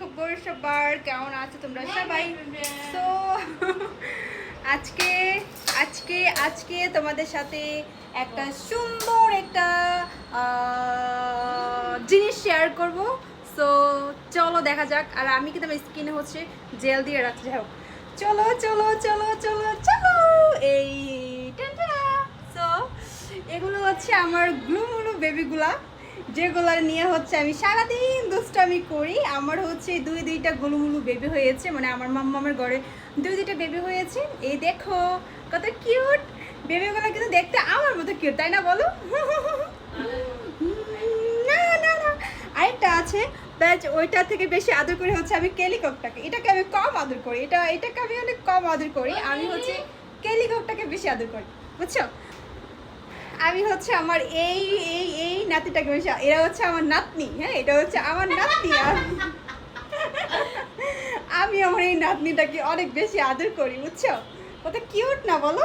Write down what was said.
খবর সবার? কেমন আছো তোমরা সবাই? তো আজকে আজকে আজকে তোমাদের সাথে একটা সুন্দর একটা জিনিস শেয়ার করব। সো চলো দেখা যাক। আর আমি কিন্তু আমার স্কিনে হচ্ছে জেল দিয়ে রাখতে যাও। চলো চলো চলো চলো চলো এই সো এগুলো হচ্ছে আমার গ্লুমুলু বেবিগুলা, যেগুলো নিয়ে হচ্ছে আমি সারাদিন দুষ্টামি করি। আমার হচ্ছে দুইটা গুলুমুলু বেবি হয়েছে, মানে আমার মাম্মামের ঘরে দুইটা বেবি হয়েছে। এই দেখো কত কিউট বেবিগুলো, কিন্তু দেখতে আমার মতো কিউট, তাই না বলো? না না না, আরেকটা আছে ব্যাচ, ওইটা থেকে বেশি আদর করি হচ্ছে আমি কেলিককটাকে। এটাকে আমি কম আদর করি, এটাকে আমি অনেক কম আদর করি। আমি হচ্ছে কেলিককটাকে বেশি আদর করি, বুঝছো? আমি হচ্ছে আমার এই এই এই নাতিটাকে বেশি, এরা হচ্ছে আমার নাতনি। হ্যাঁ, এটা হচ্ছে আমার নাতনি। আর আমি আমার এই নাতনিটাকে অনেক বেশি আদর করি, বুঝছো? কত কিউট না বলো?